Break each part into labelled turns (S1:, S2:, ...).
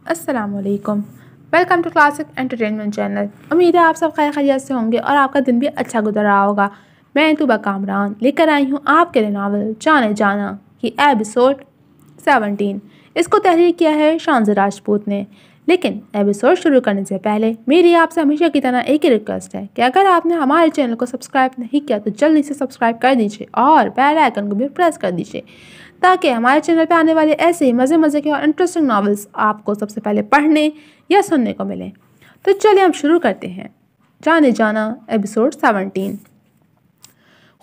S1: अस्सलामुअलैकुम। Welcome to classic entertainment channel. उम्मीद है आप सब खैर खैरियत से होंगे और आपका दिन भी अच्छा गुजर रहा होगा। मैं तुबा कामरान लेकर आई हूँ आपके लिए नावल जाने जाना की एपिसोड 17। इसको तहरीर किया है शानज़ राजपूत ने। लेकिन एपिसोड शुरू करने से पहले मेरी आपसे हमेशा की तरह एक ही रिक्वेस्ट है कि अगर आपने हमारे चैनल को सब्सक्राइब नहीं किया तो जल्दी से सब्सक्राइब कर दीजिए और बेल आइकन को भी प्रेस कर दीजिए ताकि हमारे चैनल पे आने वाले ऐसे ही मज़े मज़े के और इंटरेस्टिंग नॉवेल्स आपको सबसे पहले पढ़ने या सुनने को मिले। तो चलिए हम शुरू करते हैं जाने जाना एपिसोड 17।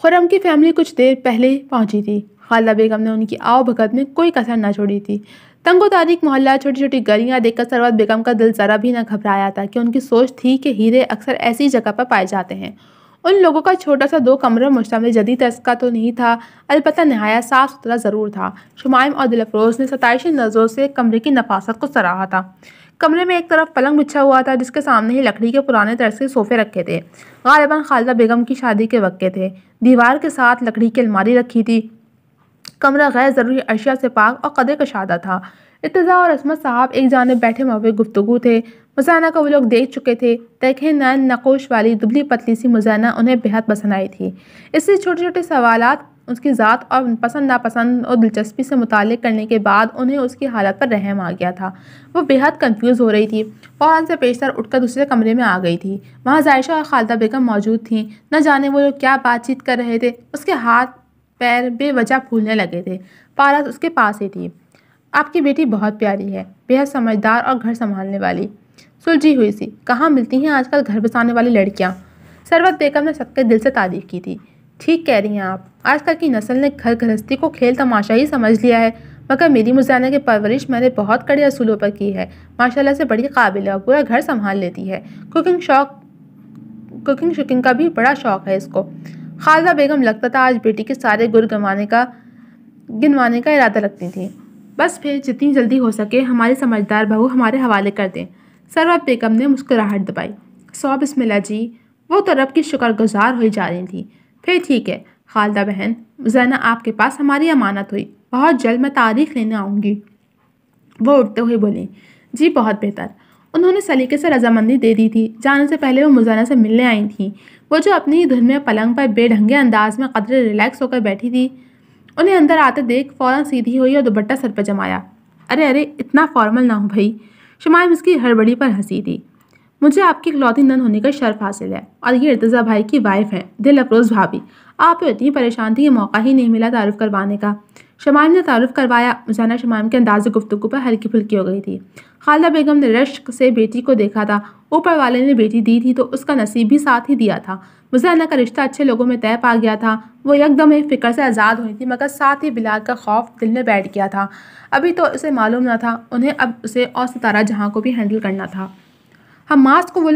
S1: खुर्रम की फैमिली कुछ देर पहले पहुंची थी। खाला बेगम ने उनकी आओ भगत में कोई कसर न छोड़ी थी। तंगो तारीख मोहल्ला छोटी छोटी गलियां देखकर सरवत बेगम का दिल ज़रा भी न घबराया था कि उनकी सोच थी कि हीरे अक्सर ऐसी जगह पर पाए जाते हैं। उन लोगों का छोटा सा 2 कमरा मुश्तमिल जदीद तर्ज का तो नहीं था, अलबत्ता नहाया साफ़ सुथरा ज़रूर था। शुमाइम और दिलफरोज़ ने सताइशी नज़रों से कमरे की नफासत को सराहा था। कमरे में एक तरफ पलंग बिछा हुआ था जिसके सामने ही लकड़ी के पुराने तर्ज के सोफ़े रखे थे। गालिबन खालिदा बेगम की शादी के वक्त के थे। दीवार के साथ लकड़ी की अलमारी रखी थी। कमरा गैर ज़रूरी अशिया से पाक और कदर कशादा था। इर्तज़ा और असमत साहब एक जानिब बैठे मौके गुफ्तगू थे। मुज़ैना को वो लोग देख चुके थे। देखे नैन नकोश वाली दुबली पतली सी मुज़ैना उन्हें बेहद पसंद आई थी। इससे छोटे छोटे सवालात उसकी ज़ात और पसंद नापसंद और दिलचस्पी से मुताल्लिक़ करने के बाद उन्हें उसकी हालत पर रहम आ गया था। वो बेहद कंफ्यूज हो रही थी। फ़ौरन से पेशतर उठकर दूसरे कमरे में आ गई थी। वहाँ जायशा और खालिदा बेगम मौजूद थीं। न जाने वो लोग क्या बातचीत कर रहे थे। उसके हाथ पैर बेवजह फूलने लगे थे। पारस उसके पास ही थी। आपकी बेटी बहुत प्यारी है, बेहद समझदार और घर संभालने वाली, सुलझी हुई सी। कहाँ मिलती हैं आजकल घर बसाने वाली लड़कियाँ। सरवत बेगम ने सबके दिल से तारीफ की थी। ठीक कह रही हैं आप, आजकल की नस्ल ने घर गृहस्थी को खेल तमाशा ही समझ लिया है। मगर मेरी मुज़ैना की परवरिश मैंने बहुत कड़े असूलों पर की है। माशाल्लाह से बड़ी काबिल है और पूरा घर संभाल लेती है। कुकिंग शुकिंग का भी बड़ा शौक़ है इसको। खालिदा बेगम लगता था आज बेटी के सारे गुर गिनवाने का इरादा रखती थी। बस फिर जितनी जल्दी हो सके हमारी समझदार बहू हमारे हवाले कर दें। सरवत बेगम ने मुस्कुराहट दबाई। सौ बिस्मिल्लाह जी। वो तो रब की शुक्रगुजार हुई जा रही थी। फिर ठीक है खालिदा बहन, मुज़ैना आपके पास हमारी अमानत हुई। बहुत जल्द मैं तारीख लेने आऊँगी। वो उठते हुए बोली। जी बहुत बेहतर। उन्होंने सलीके से रजामंदी दे दी थी। जाने से पहले वो मुज़ैना से मिलने आई थी। वो जो अपनी धुन में पलंग पर बेढंगे अंदाज में कदरे रिलैक्स होकर बैठी थी, उन्हें अंदर आते देख फ़ौरन सीधी हुई और दुपट्टा सर पर जमाया। अरे अरे इतना फॉर्मल ना हो भाई। शुमाइम इसकी हड़बड़ी पर हंसी थी। मुझे आपकी इकलौती नंद होने का शर्फ हासिल है और ये इर्तज़ा भाई की वाइफ है, दिल अफरोज़ भाभी। आप इतनी परेशान थी कि मौका ही नहीं मिला तारुफ करवाने का। शुमाइम ने तारुफ करवाया। मुज़ैना शुमाइम के अंदाज़ गुफ्तगू पर हल्की फुल्की हो गई थी। खालिदा बेगम ने रश्क से बेटी को देखा था। ऊपर वाले ने बेटी दी थी तो उसका नसीब भी साथ ही दिया था। मुज़ैना का रिश्ता अच्छे लोगों में तय पा गया था। वो एकदम एक फ़िक्र से आज़ाद हुई थी, मगर साथ ही बिलाल का खौफ दिल में बैठ गया था। अभी तो उसे मालूम न था उन्हें अब उसे और सितारा जहाँ को भी हैंडल करना था। हम्मास को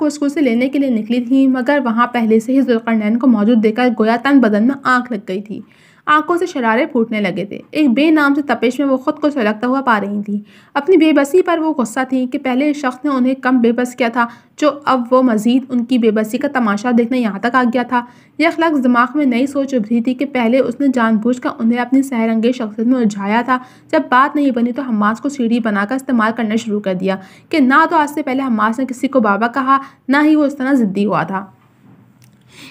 S1: स्कूल से लेने के लिए निकली थी, मगर वहाँ पहले से ही ज़ुल्क़रनैन को मौजूद देखकर गोया तन बदन में आँख लग गई थी। आंखों से शरारे फूटने लगे थे। एक बेनाम से तपिश में वो खुद को सुलगता हुआ पा रही थी। अपनी बेबसी पर वो गुस्सा थी कि पहले इस शख्स ने उन्हें कम बेबस किया था, जो अब वो मज़ीद उनकी बेबसी का तमाशा देखने यहाँ तक आ गया था। यह लफ्ज़ दिमाग में नई सोच उभरी थी कि पहले उसने जानबूझकर उन्हें अपनी सहरंगे शख्सियत में उलझाया था। जब बात नहीं बनी तो हम्मास को सीढ़ी बनाकर इस्तेमाल करना शुरू कर दिया कि ना तो आज से पहले हम्मास ने किसी को बाबा कहा, ना ही वो इस तरह ज़िद्दी हुआ था।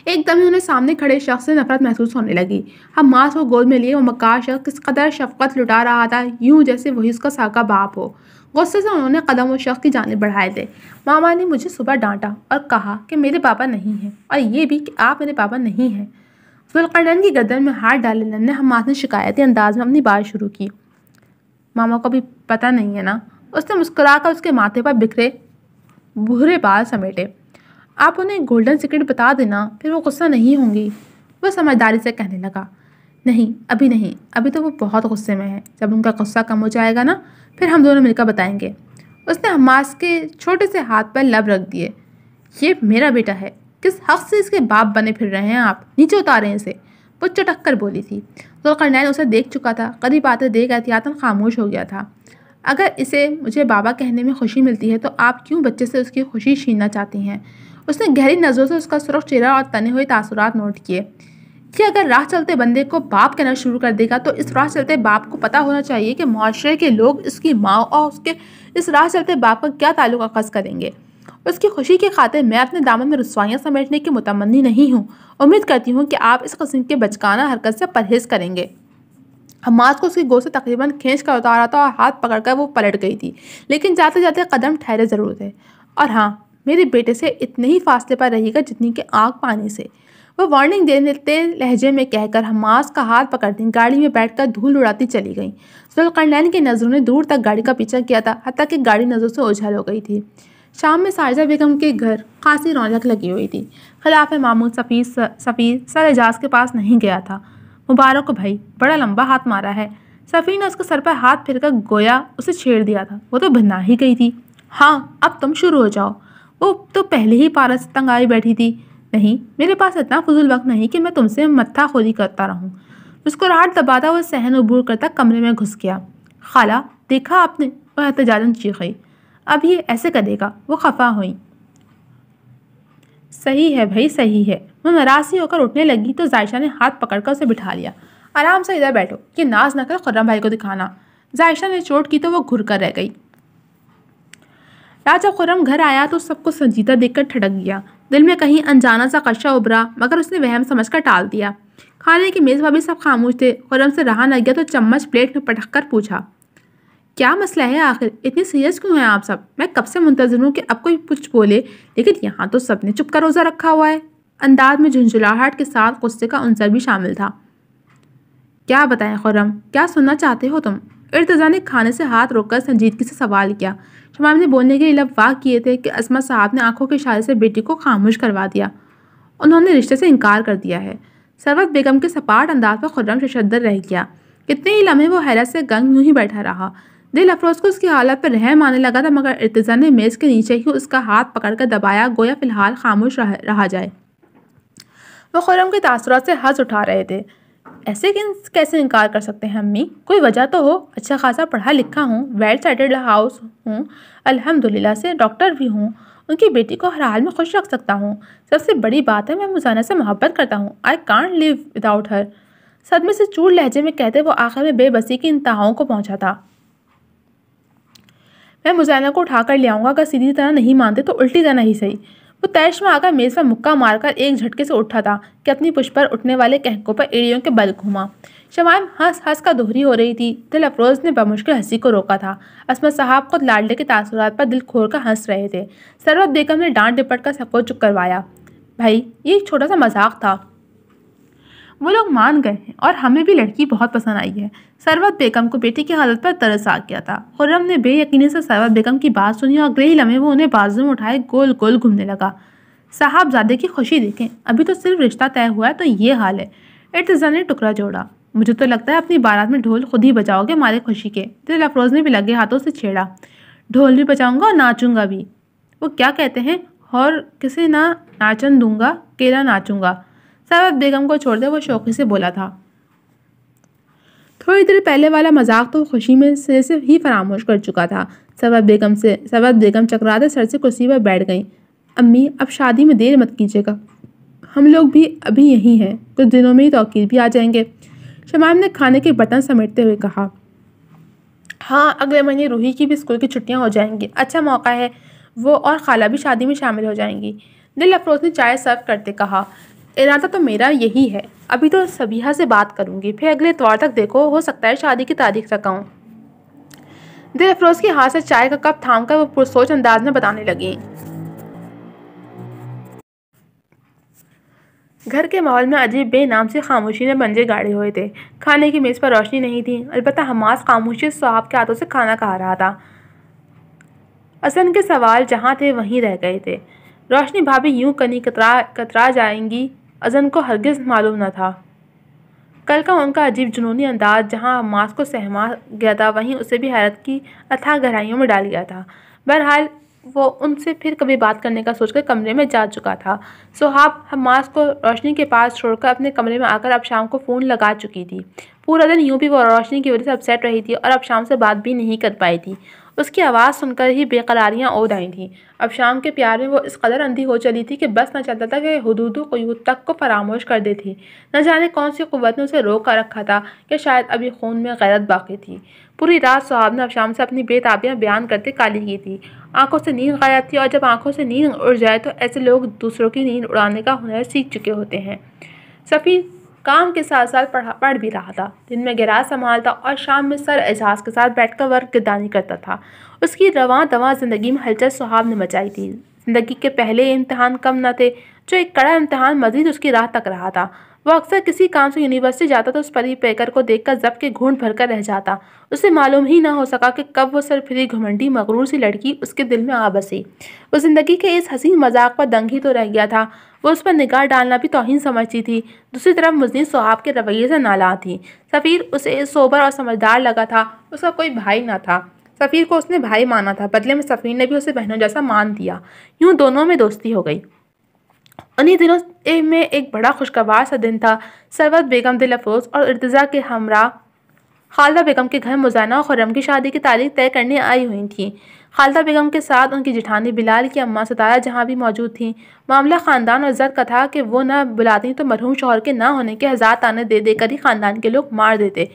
S1: एकदम ही उन्हें सामने खड़े शख्स से नफरत महसूस होने लगी। हम्मास को गोद में लिए वो मक्कार शख्स किस कदर शफकत लुटा रहा था, यूं जैसे वही उसका साका बाप हो। गुस्से से उन्होंने कदम उस शख्स की जानिब बढ़ाए थे। मामा ने मुझे सुबह डांटा और कहा कि मेरे पापा नहीं हैं, और ये भी कि आप मेरे पापा नहीं हैं। ज़ुल्क़रनैन की गर्दन में हाथ डाले नन्हे हम्मास ने शिकायती अंदाज में अपनी बात शुरू की। मामा को भी पता नहीं है ना। उसने मुस्कुराकर उसके माथे पर बिखरे भूरे बाल समेटे। आप उन्हें गोल्डन सीक्रेट बता देना, फिर वो गुस्सा नहीं होंगी। वह समझदारी से कहने लगा। नहीं, अभी नहीं, अभी तो वो बहुत गुस्से में है। जब उनका गुस्सा कम हो जाएगा ना, फिर हम दोनों मिलकर बताएंगे। उसने हम्मास के छोटे से हाथ पर लब रख दिए। ये मेरा बेटा है, किस हक़ से इसके बाप बने फिर रहे हैं आप? नीचे उतारें इसे। वो चटक कर बोली थी। ज़ुल्क़रनैन उसे देख चुका था। करीब आते देख एहतियातन खामोश हो गया था। अगर इसे मुझे बाबा कहने में खुशी मिलती है तो आप क्यों बच्चे से उसकी खुशी छीनना चाहती हैं? उसने गहरी नज़रों से उसका सुर्ख चेहरा और तने हुए तासुरात नोट किए। कि अगर राह चलते बंदे को बाप कहना शुरू कर देगा तो इस राह चलते बाप को पता होना चाहिए कि मुआशरे के लोग इसकी माँ और उसके इस राह चलते बाप का क्या ताल्लुक अखज़ करेंगे। उसकी खुशी के खातिर मैं अपने दामन में रुस्वाइयाँ समेटने की मुतमन्नी नहीं हूँ। उम्मीद करती हूँ कि आप इस किस्म के बचकाना हरकत से परहेज़ करेंगे। हम्मास को उसकी गोद से तकरीबन खींच कर उतारा था और हाथ पकड़कर वो पलट गई थी, लेकिन जाते जाते कदम ठहरे ज़रूर थे। और हाँ, मेरे बेटे से इतने ही फासले पर रहिएगा जितनी कि आग पानी से, वो वार्निंग देते लहजे में कहकर हम्मास का हाथ पकड़ती गाड़ी में बैठकर धूल उड़ाती चली गई। ज़ुल्क़रनैन की नज़रों ने दूर तक गाड़ी का पीछा किया था, हत्ता कि गाड़ी नज़रों से ओझल हो गई थी। शाम में शारजा बेगम के घर खासी रौनक लगी हुई थी। खिलाफ मामूल सफ़ीर सर एजाज के पास नहीं गया था। मुबारक हो भाई, बड़ा लंबा हाथ मारा है। सफ़ीर ने उसके सर पर हाथ फिरकर गोया उसे छेड़ दिया था। वो तो बना ही गई थी। हाँ, अब तुम शुरू हो जाओ। वो तो पहले ही पारा से तंग आई बैठी थी। नहीं, मेरे पास इतना फजूल वक्त नहीं कि मैं तुमसे मत्था खोली करता रहूँ। मुस्कुराहट दबाता वह सहन उबूर करता कमरे में घुस गया। खाला, देखा आपने, वह एहतजाजन चीखी। अब ये ऐसे करेगा। वो खफा हुई। सही है भाई, सही है। वो नाराज़ होकर उठने लगी तो जायशा ने हाथ पकड़कर उसे बिठा लिया। आराम से इधर बैठो, ये नाज न कर खुर्रम भाई को दिखाना। जायशा ने चोट की तो वो घुर कर रह गई। रात जब खुर्रम घर आया तो सबको संजीदा देखकर ठड़क गया। दिल में कहीं अनजाना सा कशा उभरा, मगर उसने वहम समझकर टाल दिया। खाने की मेज़ पर भी सब खामोश थे। खुर्रम से रहा न गया तो चम्मच प्लेट में पटक कर पूछा, क्या मसला है आखिर? इतनी सीरियस क्यों हैं आप सब? मैं कब से मुंतज़िर हूँ कि अब कोई कुछ बोले, लेकिन यहाँ तो सबने चुप का रोज़ा रखा हुआ है। अंदाज में झुंझुलाहट के साथ गुस्से का अंसर भी शामिल था। क्या बताएं खुर्रम, क्या सुनना चाहते हो तुम? इर्तिज़ा ने खाने से हाथ रोककर संजीदगी से सवाल किया। शमाम ने बोलने के लिए लब वाह किए थे कि अस्मा साहब ने आंखों के इशारे से बेटी को खामोश करवा दिया। उन्होंने रिश्ते से इनकार कर दिया है। सरवत बेगम के सपाट अंदाज पर खुर्रम शशद्दर रह गया। कितने ही लम्हे वो हैरत से गंग यूं ही बैठा रहा। दिल अफरोज को उसकी हालत पर रहम आने लगा था, मगर इर्तिज़ा ने मेज़ के नीचे ही उसका हाथ पकड़कर दबाया, गोया फिलहाल खामोश रहा जाए। वो खुर्रम के तासुरात से हंस उठा रहे थे। ऐसे कैसे इनकार कर सकते हैं अम्मी? कोई वजह तो हो। अच्छा खासा पढ़ा लिखा हूँ, वेल सेटल्ड हाउस हूँ, अल्हम्दुलिल्लाह से डॉक्टर भी हूँ, उनकी बेटी को हर हाल में खुश रख सकता हूँ। सबसे बड़ी बात है, मैं मुज़ाना से मोहब्बत करता हूँ। I can't live without her. सदमे से चूर लहजे में कहते वो आखिर में बेबसी की इंतहाओं को पहुँचा था। मैं मुज़ाना को उठाकर ले आऊँगा, अगर सीधी तरह नहीं मानते तो उल्टी तरह ही सही। वो तैश में आकर मेज़ पर मुक्का मारकर एक झटके से उठा था कि अपनी पुष्प पर उठने वाले कहकों पर एड़ियों के बल घूमा। शमाइम हंस हंस का दोहरी हो रही थी। दिल अफरोज ने बमुश्किल हंसी को रोका था। अस्मा साहब खुद लाडले के तासुरात पर दिल खोल कर हंस रहे थे। सरवत बेगम ने डांट डिपट कर सबको चुप करवाया। भाई, ये एक छोटा सा मजाक था। वो लोग मान गए हैं और हमें भी लड़की बहुत पसंद आई है। सरवत बेगम को बेटी की हालत पर तरस आ गया था। खुर्रम ने बेयकीनी से सरवत बेगम की बात सुनी और अगले ही लम्हे वो उन्हें बाजू में उठाए गोल गोल घूमने लगा। साहबजादे की खुशी देखें, अभी तो सिर्फ रिश्ता तय हुआ है तो ये हाल है। इर्तिज़ा ने टुकड़ा जोड़ा। मुझे तो लगता है अपनी बारात में ढोल खुद ही बजाओगे मारे खुशी के। दिल अफरोज ने भी लगे हाथों से छेड़ा। ढोल भी बजाऊंगा और नाचूंगा भी। वो क्या कहते हैं, और किसे ना नाचन दूंगा, केला नाचूंगा। सरवत बेगम को छोड़ दे, वो शौक़ी से बोला था। थोड़ी देर पहले वाला मजाक तो खुशी में सिरे से ही फरामोश कर चुका था। सरवत बेगम चकराते सर से कुर्सी पर बैठ गई। अम्मी, अब शादी में देर मत कीजिएगा, हम लोग भी अभी यहीं हैं, कुछ दिनों में ही तौकीर भी आ जाएंगे। शमाइम ने खाने के बर्तन समेटते हुए कहा। हाँ, अगले महीने रूही की भी स्कूल की छुट्टियां हो जाएंगी, अच्छा मौका है। वो और खाला भी शादी में शामिल हो जाएंगी। दिल अफरोज ने चाय सर्व करते कहा। इरादा तो मेरा यही है, अभी तो सबीहा से बात करूंगी, फिर अगले इतवार तक देखो, हो सकता है शादी की तारीख रखाऊं। दिल अफरोज के हाथ से चाय का कप थामकर वो पुरसोच अंदाज में बताने लगी। घर के माहौल में अजीब बेनाम सी खामोशी ने पंजे गाड़े हुए थे। खाने की मेज़ पर रोशनी नहीं थी, अलबत्ता हमास खामोशी साहब के हाथों से खाना खा रहा था। असन के सवाल जहाँ थे वहीं रह गए थे। रोशनी भाभी यूं कनी कतरा जाएंगी, अजन को हरगिज़ मालूम न था। कल का उनका अजीब जुनूनी अंदाज जहाँ हमास को सहमा गया था, वहीं उसे भी हैरत की अथाह गहराइयों में डाल गया था। बहरहाल वो उनसे फिर कभी बात करने का सोचकर कमरे में जा चुका था। सुहाब हम्मास को रोशनी के पास छोड़कर अपने कमरे में आकर अब शाम को फ़ोन लगा चुकी थी। पूरा दिन यूं भी वो रोशनी की वजह से अपसेट रही थी और अब शाम से बात भी नहीं कर पाई थी। उसकी आवाज़ सुनकर ही बेकरारियाँ ओढ़ आई थीं। अब शाम के प्यार में वो इस कदर अंधी हो चली थी कि बस न चलता था कि हुदूद क़ुयूद तक को फरामोश कर देती। न जाने कौन सी क़ुव्वत ने उसे रोक कर रखा था कि शायद अभी खून में गैरत बाकी थी। पूरी रात सुहाब ने अफशाम से अपनी बेताबियाँ बयान करते काली की थी। आंखों से नींद गायब थी, और जब आंखों से नींद उड़ जाए तो ऐसे लोग दूसरों की नींद उड़ाने का हुनर सीख चुके होते हैं। सफ़ी काम के साथ साथ पढ़ भी रहा था। दिन में गैराज संभालता और शाम में सर एजाज के साथ बैठकर वर्कदानी करता था। उसकी रवां दवां जिंदगी में हलचल सुहाब ने मचाई थी। जिंदगी के पहले इम्तिहान कम न थे, जो एक कड़ा इम्तिहान मजीद उसकी राह तक रहा था। वह अक्सर किसी काम से यूनिवर्सिटी जाता तो उस परी पैकर को देखकर जब के घूंट भरकर रह जाता। उसे मालूम ही ना हो सका कि कब वो सरफिरी घुमंडी मगरूर सी लड़की उसके दिल में आ बसी। वो जिंदगी के इस हसीन मजाक पर दंग ही तो रह गया था। वो उस पर निगाह डालना भी तौहीन समझती थी। दूसरी तरफ मुज़निब सुहाब के रवैये से नाला थी। सफ़ीर उसे सोबर और समझदार लगा था। उसका कोई भाई ना था। सफ़ीर को उसने भाई माना था, बदले में सफ़ीर ने भी उसे बहनों जैसा मान दिया। यूं दोनों में दोस्ती हो गई। उन्हीं दिनों में एक बड़ा खुशगवार सा दिन था। सरवत बेगम दिल अफरोज़ और इर्तिज़ा के हमरा खालदा बेगम के घर मुज़ाना और खुर्रम की शादी की तारीख तय करने आई हुई थी। खालदा बेगम के साथ उनकी जेठानी बिलाल की अम्मा सितारा जहाँ भी मौजूद थीं। मामला ख़ानदान और इज़्ज़त का था कि वो न बुलाती तो मरहूम शौहर के ना होने के हज़ार ताने दे देकर ही ख़ानदान के लोग मार देते।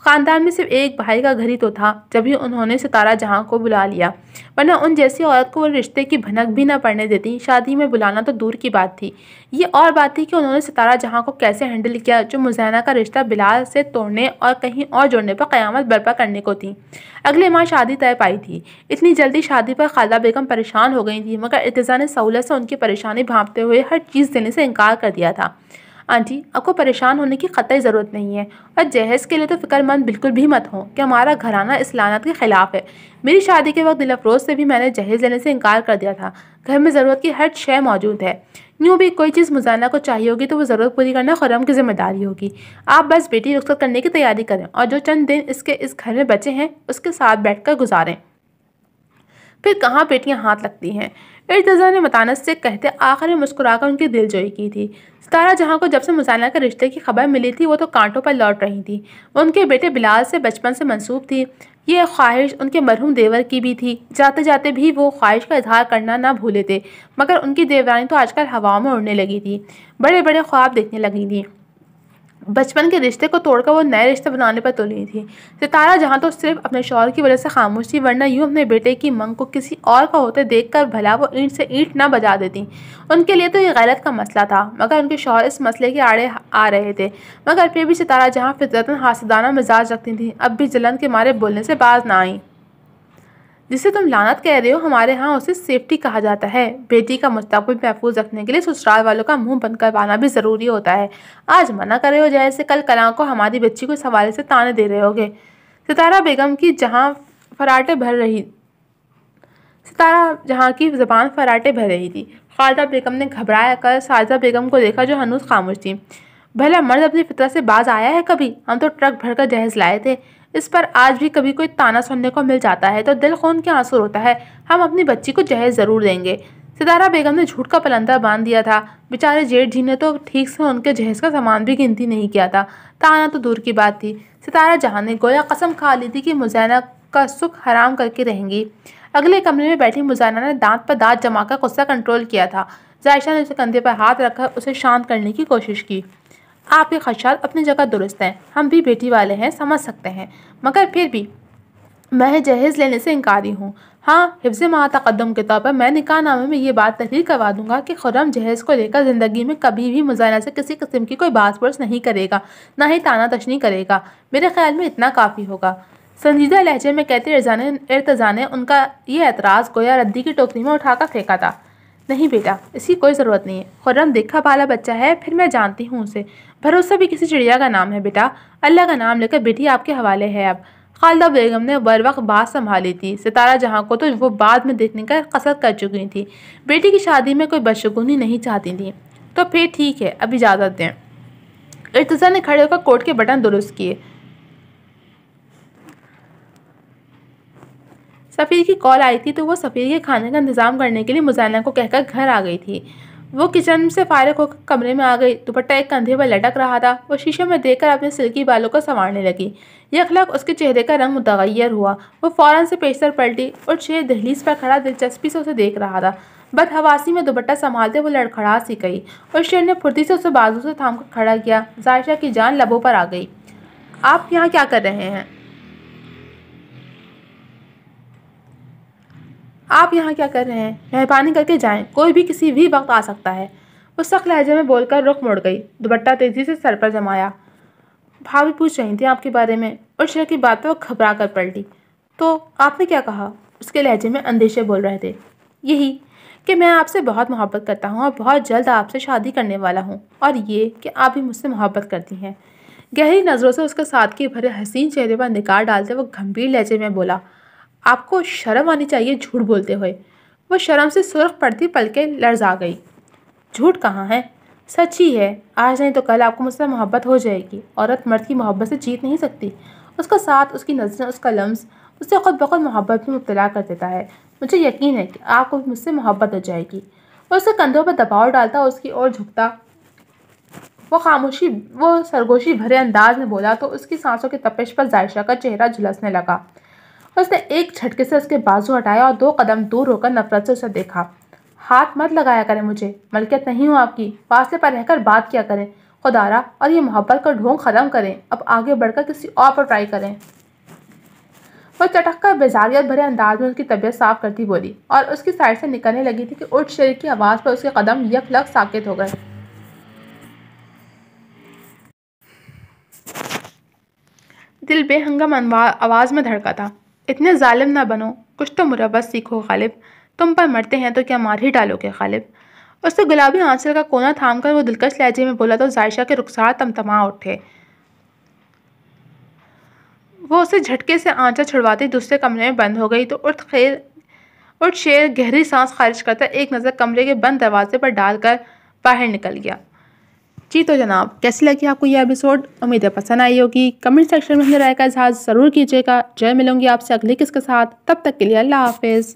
S1: ख़ानदान में सिर्फ एक भाई का घर ही तो था, जब ही उन्होंने सितारा जहाँ को बुला लिया, वरना उन जैसी औरत को वो रिश्ते की भनक भी न पड़ने देती। शादी में बुलाना तो दूर की बात थी, ये और बात थी कि उन्होंने सितारा जहाँ को कैसे हैंडल किया, जो मुज़ैना का रिश्ता बिलाल से तोड़ने और कहीं और जोड़ने पर क़यामत बर्पा करने को थी। अगले माह शादी तय पाई थी। इतनी जल्दी शादी पर खालदा बेगम परेशान हो गई थी, मगर इर्तिज़ा ने सहूलत से उनकी परेशानी भांपते हुए हर चीज़ देने से इनकार कर दिया था। आंटी, आपको परेशान होने की कतई ज़रूरत नहीं है, और जहेज़ के लिए तो फ़िक्रमंद बिल्कुल भी मत हो कि हमारा घराना इस लानत के ख़िलाफ़ है। मेरी शादी के वक्त दिल अफरोज़ से भी मैंने जहेज़ लेने से इनकार कर दिया था। घर में ज़रूरत की हर शय मौजूद है। यूँ भी कोई चीज़ मुज़ाना को चाहिए होगी तो वो ज़रूरत पूरी करना खुर्रम की जिम्मेदारी होगी। आप बस बेटी रुख़्सत करने की तैयारी करें और जो चंद दिन इसके इस घर में बचे हैं उसके साथ बैठकर गुजारें। फिर कहाँ बेटियां हाथ लगती हैं। इर्तिज़ा ने मतानत से कहते आखिर में मुस्कुराकर उनकी दिलजोई की थी। सितारा जहाँ को जब से मुज़ाना के रिश्ते की खबर मिली थी वो तो कांटों पर लौट रही थी। उनके बेटे बिलाल से बचपन से मंसूब थी। ये ख्वाहिश उनके मरहूम देवर की भी थी। जाते जाते भी वो ख्वाहिश का इजहार करना ना भूले थे, मगर उनकी देवरानी तो आजकल हवाओं में उड़ने लगी थी, बड़े बड़े ख्वाब देखने लगी थी। बचपन के रिश्ते को तोड़कर वो नए रिश्ते बनाने पर तुली थी। सितारा जहाँ तो सिर्फ अपने शौहर की वजह से खामोश थी, वरना यूँ अपने बेटे की मंग को किसी और का होते देखकर भला वो ईंट से ईंट न बजा देती। उनके लिए तो ये गैरत का मसला था, मगर उनके शौहर इस मसले के आड़े आ रहे थे। मगर फिर भी सितारा जहाँ फितरतन हासदाना मिजाज रखती थी, अब भी जलन के मारे बोलने से बाज ना आई। जिसे तुम लानत कह रहे हो, हमारे यहाँ उसे सेफ्टी कहा जाता है। बेटी का मुस्तकबिल महफूज रखने के लिए ससुराल वालों का मुंह बंद करवाना भी ज़रूरी होता है। आज मना कर रहे हो जैसे कल कलां को हमारी बच्ची को इस हवाले से ताने दे रहे होगे। सितारा बेगम की जहाँ फराटे भर रही सितारा जहाँ की ज़बान फराटे भर रही थी। खालदा बेगम ने घबराया कर साजिदा बेगम को देखा, जो हनूज खामोश थी। भला मर्द अपनी फितरत से बाज आया है कभी? हम तो ट्रक भरकर जहेज लाए थे। इस पर आज भी कभी कोई ताना सुनने को मिल जाता है तो दिल खून के आंसू होता है। हम अपनी बच्ची को जहेज ज़रूर देंगे। सितारा बेगम ने झूठ का पलंदा बांध दिया था। बेचारे जेठ जी ने तो ठीक से उनके जहेज का सामान भी गिनती नहीं किया था। ताना तो दूर की बात थी। सितारा जहाँ ने गोया कसम खा ली थी कि मुज़ैना का सुख हराम करके रहेंगी। अगले कमरे में बैठी मुज़ैना ने दांत पर दांत जमाकर गुस्सा कंट्रोल किया था। जायशा ने उसे कंधे पर हाथ रखकर उसे शांत करने की कोशिश की। आपके खदशात अपनी जगह दुरुस्त हैं, हम भी बेटी वाले हैं, समझ सकते हैं, मगर फिर भी मैं जहेज़ लेने से इनकारी हूँ। हाँ, हिफ्ज़ मा तक़द्दम के तौर पर मैं निकाहनामे में ये बात तहरीर करवा दूंगा कि खुर्रम जहेज़ को लेकर ज़िंदगी में कभी भी मुज़ाना से किसी किस्म की कोई बात पुरस नहीं करेगा, ना ही ताना तशनी करेगा। मेरे ख्याल में इतना काफ़ी होगा। संजीदा लहजे में कहते इर्तिज़ा ने उनका ये एतराज़ गोया रद्दी की टोकरी में उठाकर फेंका था। नहीं बेटा, इसकी कोई ज़रूरत नहीं है। खुर्रम देखा भाला बच्चा है, फिर मैं जानती हूँ उसे। भरोसा भी किसी चिड़िया का नाम है बेटा। अल्लाह का नाम लेकर बेटी आपके हवाले है अब। खालदा बेगम ने बर वक्त बात संभाली थी। सितारा जहाँ को तो वो बाद में देखने का कसरत कर चुकी थी। बेटी की शादी में कोई बदशगुनी नहीं चाहती थी। तो फिर ठीक है, अब इजाज़त दें। इर्तिज़ा ने खड़े होकर कोट के बटन दुरुस्त किए। सफ़ीर की कॉल आई थी तो वो सफ़ीर के खाने का इंतज़ाम करने के लिए मुज़ाना को कहकर घर आ गई थी। वो किचन से फारिग होकर कमरे में आ गई। दुपट्टा एक कंधे पर लटक रहा था। वो शीशे में देखकर अपने सिल्की बालों को संवारने लगी। यकलक उसके चेहरे का रंग मुतगय्यर हुआ। वो फौरन से पेशतर पलटी और शेर दहलीज पर खड़ा दिलचस्पी से उसे देख रहा था। बदहवासी में दुपट्टा संभालते वो लड़खड़ा सी गई और शेर ने फुर्ती से उसे बाजू से थाम कर खड़ा किया। जायशा की जान लबों पर आ गई। आप यहाँ क्या कर रहे हैं? आप यहाँ क्या कर रहे हैं? मेहरबानी करके जाएं, कोई भी किसी भी वक्त आ सकता है। वो सख्त लहजे में बोलकर रुख मुड़ गई। दुपट्टा तेजी से सर पर जमाया। भाभी पूछ रही थी आपके बारे में। और शेर की बात पर वो घबरा कर पलटी। तो आपने क्या कहा? उसके लहजे में अंदेशे बोल रहे थे। यही कि मैं आपसे बहुत मोहब्बत करता हूँ और बहुत जल्द आपसे शादी करने वाला हूँ, और ये कि आप भी मुझसे मोहब्बत करती हैं। गहरी नज़रों से उसके सादगी भरे हसीन चेहरे पर निगाह डालते वो गंभीर लहजे में बोला, आपको शर्म आनी चाहिए झूठ बोलते हुए। वो शर्म से सुर्ख पड़ती पलकें लर्जा गई। झूठ कहाँ है, सच ही है। आज नहीं तो कल आपको मुझसे मोहब्बत हो जाएगी। औरत मर्द की मोहब्बत से जीत नहीं सकती। उसका साथ, उसकी नज़रें, उसका लम्स उससे खुद बखुद मोहब्बत में मुब्तला कर देता है। मुझे यकीन है कि आपको मुझसे मोहब्बत हो जाएगी। वो उसके कंधों पर दबाव डालता, उसकी ओर झुकता वो सरगोशी भरे अंदाज में बोला तो उसकी सांसों की तपिश पर जायशा का चेहरा झुलसने लगा। उसने एक झटके से उसके बाजू हटाया और 2 कदम दूर होकर नफरत से उसे देखा। हाथ मत लगाया करें मुझे, मलकियत नहीं हूँ आपकी। फासले पर रहकर बात किया करें खुदारा, और ये मोहब्बत का ढोंग ख़त्म करें। अब आगे बढ़कर किसी और पर ट्राई करें। वह चटक कर बेजारियत भरे अंदाज में उसकी तबीयत साफ करती बोली और उसकी साइड से निकलने लगी थी कि उठ शेर की आवाज़ पर उसके कदम यकलक साकित हो गए। दिल बेहंगम आवाज़ में धड़का था। इतने जालिम ना बनो, कुछ तो मुरब्बत सीखो गालिब। तुम पर मरते हैं तो क्या मार ही डालोगे गालिब। उससे गुलाबी आंचल का कोना थामकर वो दिलकश लहजे में बोला तो जायशा के रुखसार तमतमा उठे। वो उसे झटके से आंचल छुड़वाती दूसरे कमरे में बंद हो गई तो उठ शेर गहरी सांस खारिज करता एक नज़र कमरे के बंद दरवाजे पर डालकर बाहर निकल गया। जी तो जनाब, कैसी लगी आपको यह एपिसोड? उम्मीद है पसंद आई होगी। कमेंट सेक्शन में अपनी राय का इजहार ज़रूर कीजिएगा। जय मिलूंगी आपसे अगली किस्त के साथ। तब तक के लिए अल्लाह हाफिज़।